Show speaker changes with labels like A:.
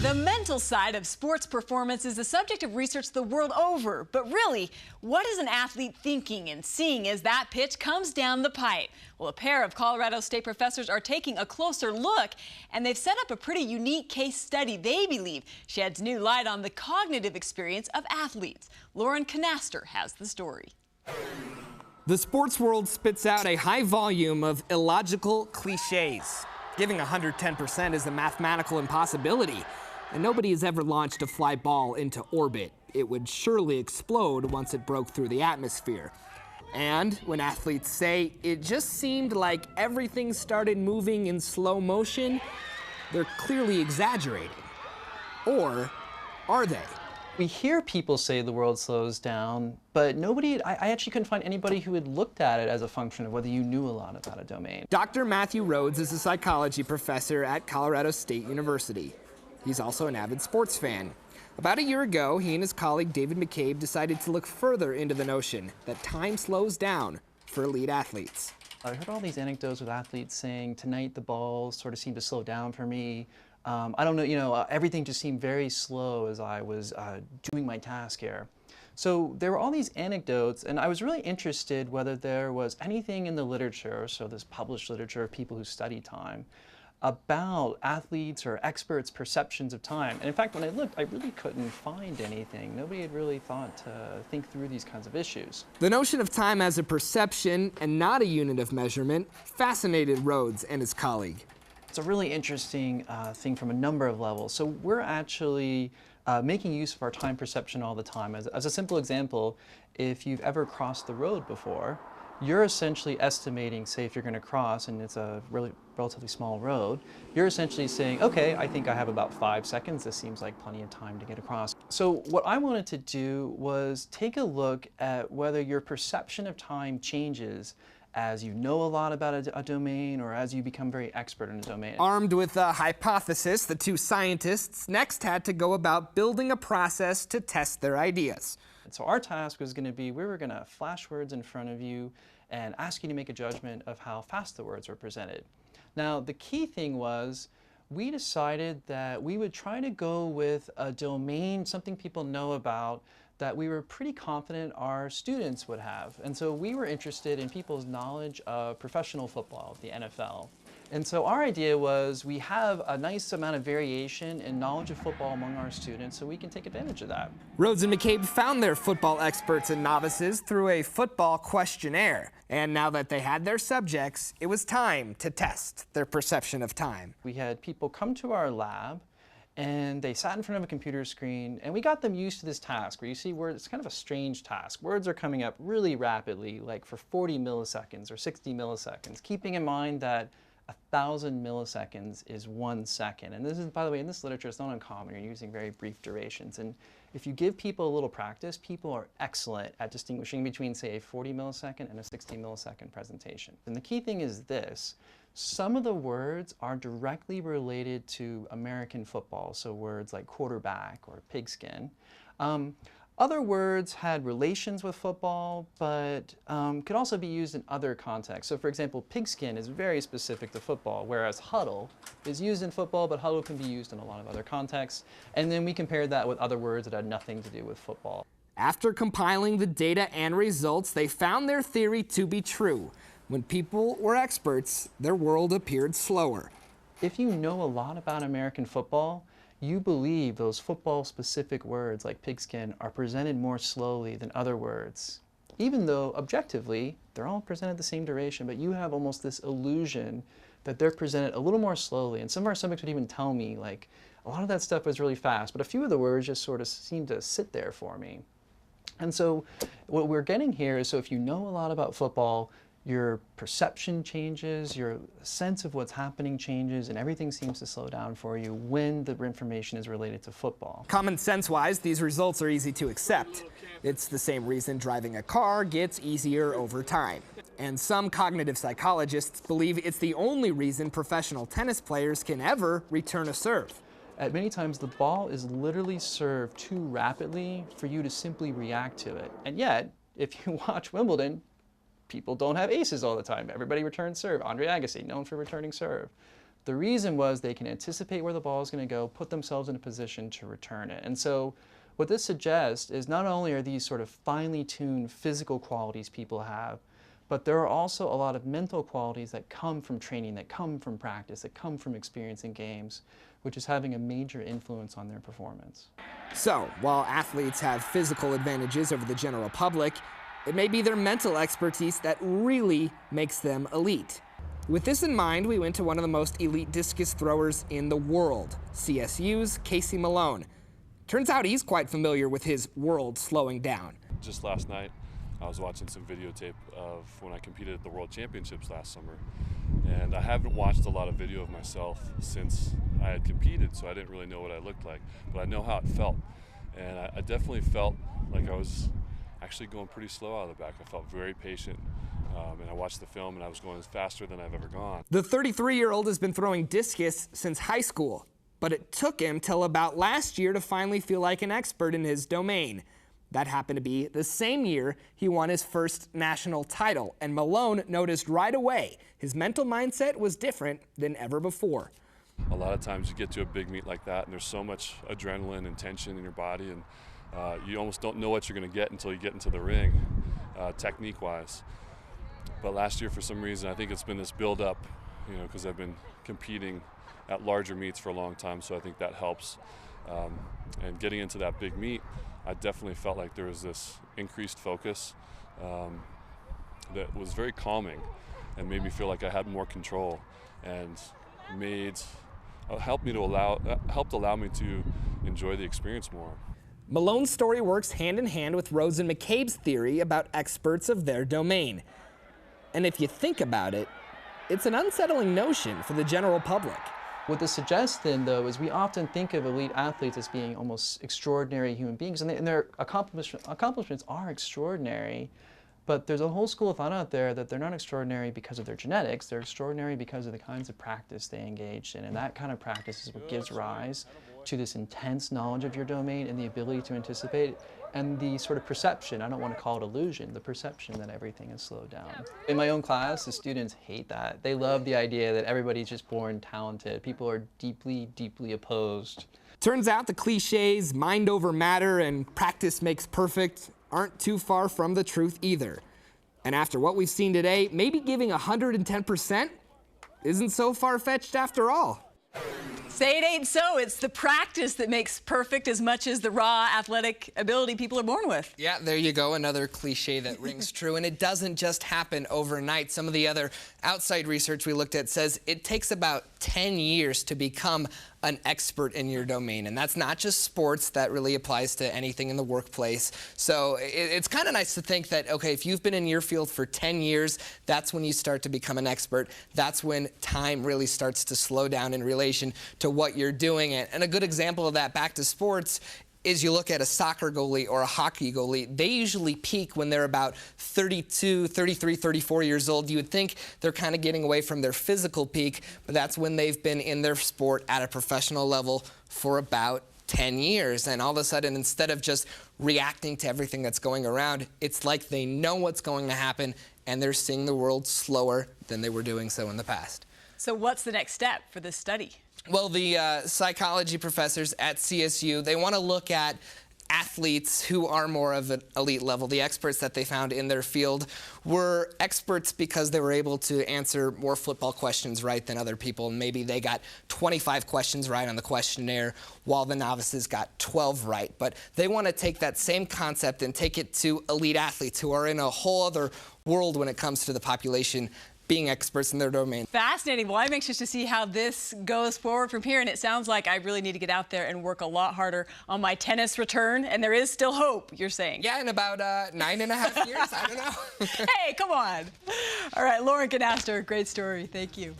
A: The mental side of sports performance is the subject of research the world over. But really, what is an athlete thinking and seeing as that pitch comes down the pipe? Well, a pair of Colorado State professors are taking a closer look, and they've set up a pretty unique case study they believe sheds new light on the cognitive experience of athletes. Lauren Canaster has the story.
B: The sports world spits out a high volume of illogical cliches. Giving 110% is a mathematical impossibility, and nobody has ever launched a fly ball into orbit. It would surely explode once it broke through the atmosphere. And when athletes say it just seemed like everything started moving in slow motion, they're clearly exaggerating. Or are they?
C: We hear people say the world slows down, but I actually couldn't find anybody who had looked at it as a function of whether you knew a lot about a domain.
B: Dr. Matthew Rhodes is a psychology professor at Colorado State University. He's also an avid sports fan. About a year ago, he and his colleague David McCabe decided to look further into the notion that time slows down for elite athletes.
C: I heard all these anecdotes with athletes saying, tonight the ball sort of seemed to slow down for me. I don't know, everything just seemed very slow as I was doing my task here. So there were all these anecdotes, and I was really interested whether there was anything in the literature, so this published literature of people who study time, about athletes or experts' perceptions of time. And in fact, when I looked, I really couldn't find anything. Nobody had really thought to think through these kinds of issues.
B: The notion of time as a perception and not a unit of measurement fascinated Rhodes and his colleague.
C: It's a really interesting thing from a number of levels. So we're actually making use of our time perception all the time. As a simple example, if you've ever crossed the road before, you're essentially estimating, say if you're going to cross and it's a relatively small road, you're essentially saying, okay, I think I have about 5 seconds. This seems like plenty of time to get across. So what I wanted to do was take a look at whether your perception of time changes as you know a lot about a domain or as you become very expert in a domain.
B: Armed with a hypothesis, the two scientists next had to go about building a process to test their ideas.
C: So our task was going to be, we were going to flash words in front of you and ask you to make a judgment of how fast the words were presented. Now, the key thing was, we decided that we would try to go with a domain, something people know about, that we were pretty confident our students would have. And so we were interested in people's knowledge of professional football, the NFL. And so our idea was we have a nice amount of variation in knowledge of football among our students, so we can take advantage of that.
B: Rhodes and McCabe found their football experts and novices through a football questionnaire. And now that they had their subjects, it was time to test their perception of time.
C: We had people come to our lab, and they sat in front of a computer screen, and we got them used to this task where you see words. It's kind of a strange task. Words are coming up really rapidly, like for 40 milliseconds or 60 milliseconds, keeping in mind that 1,000 milliseconds is 1 second. And this is, by the way, in this literature, it's not uncommon. You're using very brief durations. And if you give people a little practice, people are excellent at distinguishing between, say, a 40 millisecond and a 60 millisecond presentation. And the key thing is this. Some of the words are directly related to American football, so words like quarterback or pigskin. Other words had relations with football, but could also be used in other contexts. So for example, pigskin is very specific to football, whereas huddle is used in football, but huddle can be used in a lot of other contexts. And then we compared that with other words that had nothing to do with football.
B: After compiling the data and results, they found their theory to be true. When people were experts, their world appeared slower.
C: If you know a lot about American football, you believe those football-specific words like pigskin are presented more slowly than other words, even though objectively they're all presented the same duration, but you have almost this illusion that they're presented a little more slowly. And some of our subjects would even tell me, like, a lot of that stuff was really fast, but a few of the words just sort of seemed to sit there for me. And so what we're getting here is, so if you know a lot about football, your perception changes, your sense of what's happening changes, and everything seems to slow down for you when the information is related to football.
B: Common sense-wise, these results are easy to accept. It's the same reason driving a car gets easier over time. And some cognitive psychologists believe it's the only reason professional tennis players can ever return a serve.
C: At many times, the ball is literally served too rapidly for you to simply react to it. And yet, if you watch Wimbledon, people don't have aces all the time. Everybody returns serve. Andre Agassi, known for returning serve. The reason was they can anticipate where the ball is going to go, put themselves in a position to return it. And so what this suggests is not only are these sort of finely tuned physical qualities people have, but there are also a lot of mental qualities that come from training, that come from practice, that come from experience in games, which is having a major influence on their performance.
B: So, while athletes have physical advantages over the general public, it may be their mental expertise that really makes them elite. With this in mind, we went to one of the most elite discus throwers in the world, CSU's Casey Malone. Turns out he's quite familiar with his world slowing down.
D: Just last night, I was watching some videotape of when I competed at the World Championships last summer. And I haven't watched a lot of video of myself since I had competed, so I didn't really know what I looked like. But I know how it felt. And I definitely felt like I was actually going pretty slow out of the back. I felt very patient. And I watched the film, and I was going faster than I've ever gone.
B: The 33-year-old has been throwing discus since high school, but it took him till about last year to finally feel like an expert in his domain. That happened to be the same year he won his first national title, and Malone noticed right away his mental mindset was different than ever before.
D: A lot of times you get to a big meet like that, and there's so much adrenaline and tension in your body, and you almost don't know what you're going to get until you get into the ring, technique-wise. But last year, for some reason, I think it's been this build-up, because I've been competing at larger meets for a long time, so I think that helps. And getting into that big meet, I definitely felt like there was this increased focus that was very calming and made me feel like I had more control, and helped allow me to enjoy the experience more.
B: Malone's story works hand in hand with Rose and McCabe's theory about experts of their domain. And if you think about it, it's an unsettling notion for the general public.
C: What this suggests then, though, is we often think of elite athletes as being almost extraordinary human beings, and their accomplishments are extraordinary, but there's a whole school of thought out there that they're not extraordinary because of their genetics, they're extraordinary because of the kinds of practice they engage in, and that kind of practice is what gives rise to this intense knowledge of your domain and the ability to anticipate and the sort of perception, I don't want to call it illusion, the perception that everything is slowed down. In my own class, the students hate that. They love the idea that everybody's just born talented. People are deeply, deeply opposed.
B: Turns out the cliches, mind over matter and practice makes perfect, aren't too far from the truth either. And after what we've seen today, maybe giving 110% isn't so far-fetched after all.
A: Say it ain't so. It's the practice that makes perfect as much as the raw athletic ability people are born with.
B: Yeah, there you go, another cliche that rings true. And it doesn't just happen overnight. Some of the other outside research we looked at says it takes about 10 years to become an expert in your domain. And that's not just sports, that really applies to anything in the workplace. So it's kind of nice to think that, okay, if you've been in your field for 10 years, that's when you start to become an expert. That's when time really starts to slow down in relation to what you're doing. And a good example of that, back to sports, is you look at a soccer goalie or a hockey goalie, they usually peak when they're about 32, 33, 34 years old. You would think they're kind of getting away from their physical peak, but that's when they've been in their sport at a professional level for about 10 years. And all of a sudden, instead of just reacting to everything that's going around, it's like they know what's going to happen and they're seeing the world slower than they were doing so in the past.
A: So what's the next step for this study?
B: Well, the psychology professors at CSU, they want to look at athletes who are more of an elite level. The experts that they found in their field were experts because they were able to answer more football questions right than other people. Maybe they got 25 questions right on the questionnaire while the novices got 12 right. But they want to take that same concept and take it to elite athletes who are in a whole other world when it comes to the population being experts in their domain.
A: Fascinating. Well, I'm anxious to see how this goes forward from here, and it sounds like I really need to get out there and work a lot harder on my tennis return, and there is still hope, you're saying.
B: Yeah, in about 9.5 years, I don't know.
A: Hey, come on. All right, Lauren Canastor, great story. Thank you.